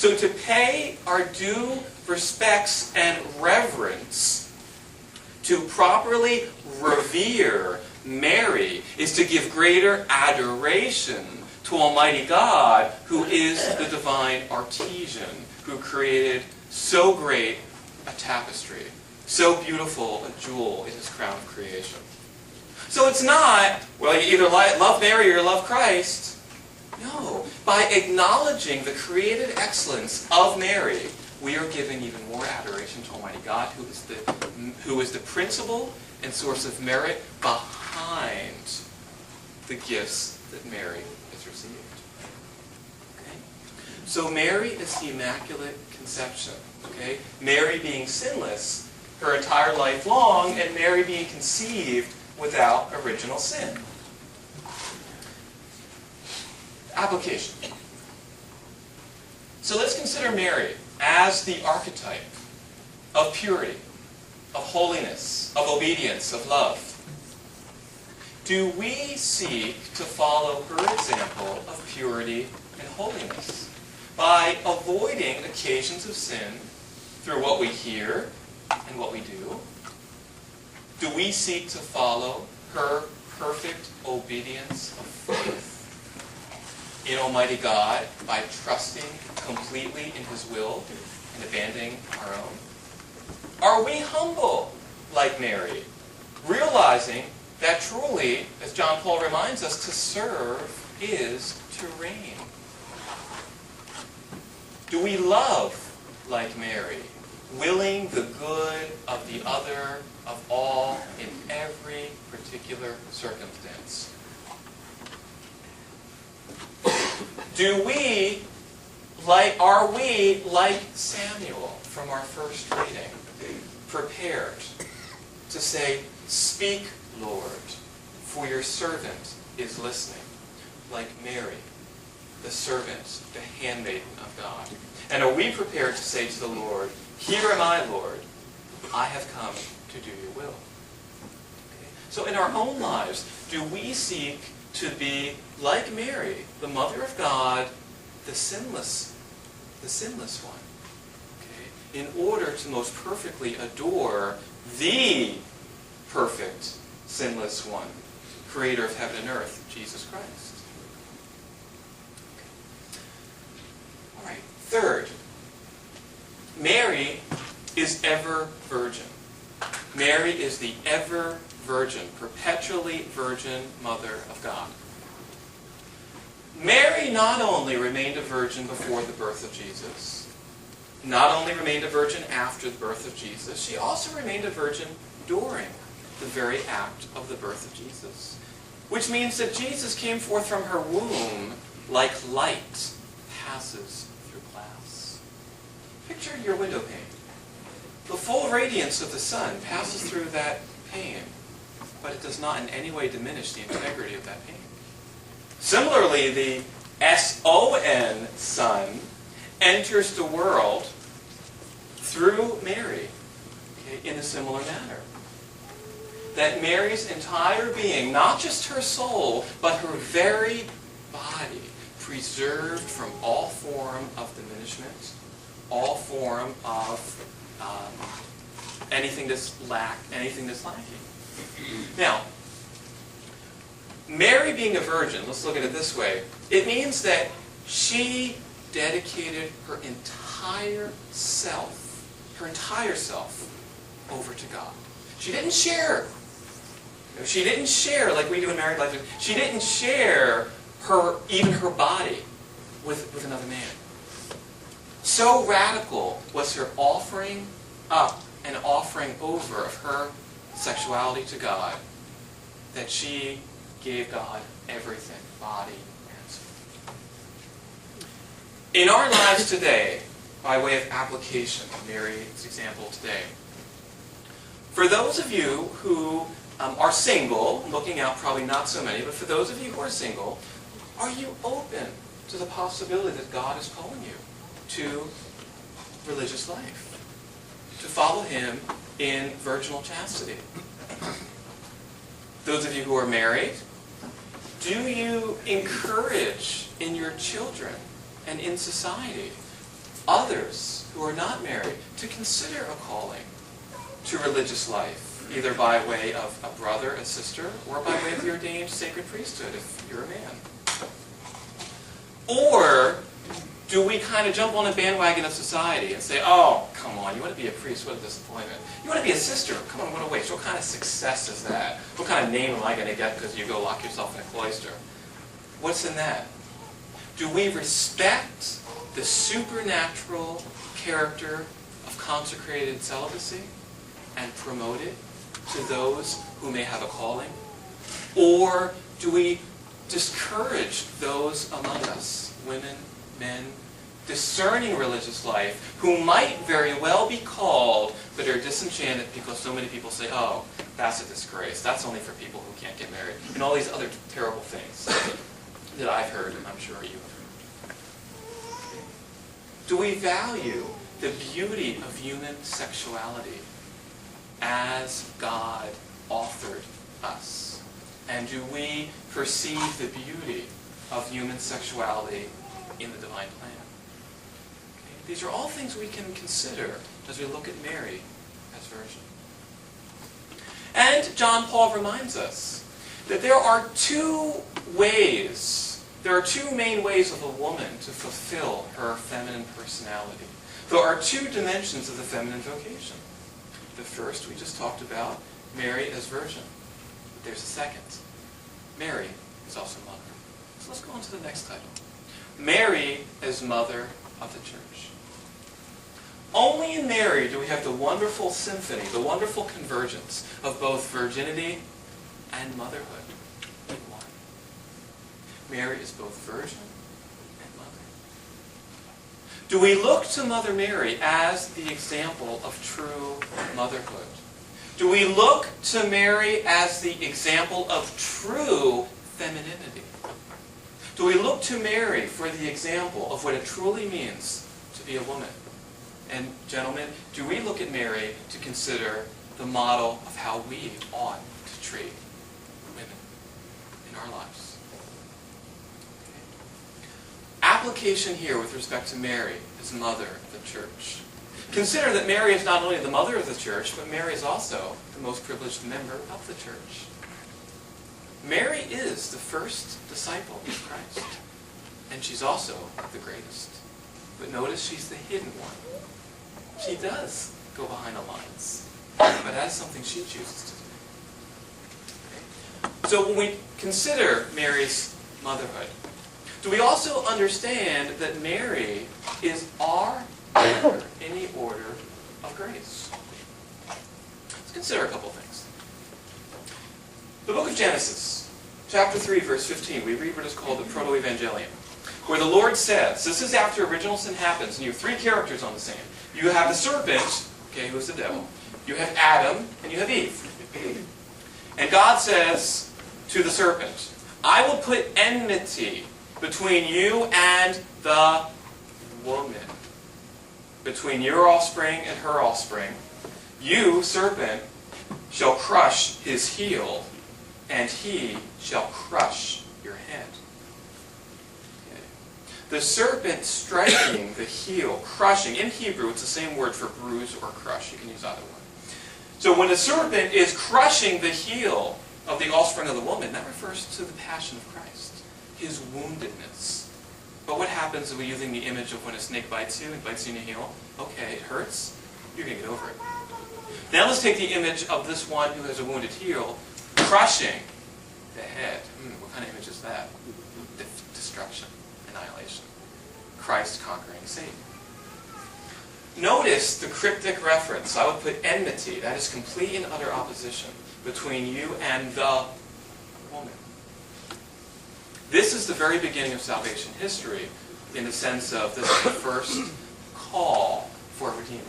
So to pay our due respects and reverence, to properly revere Mary, is to give greater adoration to Almighty God, who is the divine artisan, who created so great a tapestry, so beautiful a jewel in his crown of creation. So it's not, well, you either love Mary or love Christ. No. By acknowledging the created excellence of Mary, we are giving even more adoration to Almighty God, who is the principle and source of merit behind the gifts that Mary has received. Okay? So Mary is the Immaculate Conception. Okay? Mary being sinless her entire life long, and Mary being conceived without original sin. Application. So let's consider Mary as the archetype of purity, of holiness, of obedience, of love. Do we seek to follow her example of purity and holiness by avoiding occasions of sin through what we hear and what we do? Do we seek to follow her perfect obedience of faith in Almighty God by trusting completely in His will and abandoning our own? Are we humble like Mary, realizing that truly, as John Paul reminds us, to serve is to reign? Do we love like Mary, willing the good of the other, of all, in every particular circumstance? Are we, like Samuel from our first reading, prepared to say, "Speak, Lord, for your servant is listening," like Mary, the servant, the handmaiden of God? And are we prepared to say to the Lord, "Here am I, Lord, I have come to do your will"? Okay. So in our own lives, do we seek to be like Mary, the Mother of God, the sinless one, okay, in order to most perfectly adore the perfect, sinless one, creator of heaven and earth, Jesus Christ? Okay. All right. Third, Mary is ever virgin. Mary is the ever virgin, perpetually virgin Mother of God. Mary not only remained a virgin before the birth of Jesus, not only remained a virgin after the birth of Jesus, she also remained a virgin during the very act of the birth of Jesus. Which means that Jesus came forth from her womb like light passes through glass. Picture your window pane. The full radiance of the sun passes through that pane, but it does not in any way diminish the integrity of that pane. Similarly, the S-O-N Son enters the world through Mary, okay, in a similar manner. That Mary's entire being, not just her soul, but her very body, preserved from all form of diminishment, all form of anything that's lacking. Now, Mary being a virgin, let's look at it this way. It means that she dedicated her entire self over to God. She didn't share. She didn't share like we do in married life. She didn't share even her body with another man. So radical was her offering up and offering over of her sexuality to God that she gave God everything, body and soul. In our lives today, by way of application, Mary's example today, for those of you who are single, looking out probably not so many, but for those of you who are single, are you open to the possibility that God is calling you to religious life, to follow Him in virginal chastity? Those of you who are married, do you encourage in your children and in society others who are not married to consider a calling to religious life, either by way of a brother, a sister, or by way of the ordained sacred priesthood if you're a man? Or do we kind of jump on a bandwagon of society and say, oh, come on, you want to be a priest, what a disappointment. You want to be a sister, come on, what a waste. What kind of success is that? What kind of name am I going to get because you go lock yourself in a cloister? What's in that? Do we respect the supernatural character of consecrated celibacy and promote it to those who may have a calling? Or do we discourage those among us, women, men, discerning religious life, who might very well be called, but are disenchanted because so many people say, oh, that's a disgrace, that's only for people who can't get married, and all these other terrible things that I've heard, and I'm sure you have heard. Do we value the beauty of human sexuality as God authored us? And do we perceive the beauty of human sexuality in the divine plan? Okay. These are all things we can consider as we look at Mary as Virgin. And John Paul reminds us that there are two main ways of a woman to fulfill her feminine personality. There are two dimensions of the feminine vocation. The first we just talked about, Mary as Virgin. But there's a second. Mary is also Mother. So let's go on to the next title. Mary as Mother of the Church. Only in Mary do we have the wonderful symphony, the wonderful convergence of both virginity and motherhood in one. Mary is both Virgin and Mother. Do we look to Mother Mary as the example of true motherhood? Do we look to Mary as the example of true femininity? Do we look to Mary for the example of what it truly means to be a woman? And gentlemen, do we look at Mary to consider the model of how we ought to treat women in our lives? Okay. Application here with respect to Mary as Mother of the Church. Consider that Mary is not only the mother of the church, but Mary is also the most privileged member of the church. Mary is the first disciple of Christ, and she's also the greatest. But notice she's the hidden one. She does go behind the lines, but that's something she chooses to do. Okay? So when we consider Mary's motherhood, do we also understand that Mary is our mother in the order of grace? Let's consider a couple of things. The book of Genesis, chapter 3, verse 15, we read what is called the Proto-Evangelium, where the Lord says, this is after original sin happens, and you have three characters on the scene. You have the serpent, okay, who is the devil. You have Adam, and you have Eve. And God says to the serpent, I will put enmity between you and the woman, between your offspring and her offspring. You, serpent, shall crush his heel, and he shall crush your head. The serpent striking the heel, crushing. In Hebrew, it's the same word for bruise or crush. You can use either one. So when a serpent is crushing the heel of the offspring of the woman, that refers to the passion of Christ, his woundedness. But what happens if we're using the image of when a snake bites you and bites you in the heel? Okay, it hurts. You're going to get over it. Now let's take the image of this one who has a wounded heel, crushing the head. What kind of image is that? Destruction. Annihilation. Christ conquering Satan. Notice the cryptic reference. I would put enmity, that is complete and utter opposition, between you and the woman. This is the very beginning of salvation history in the sense of this is the first call for a Redeemer.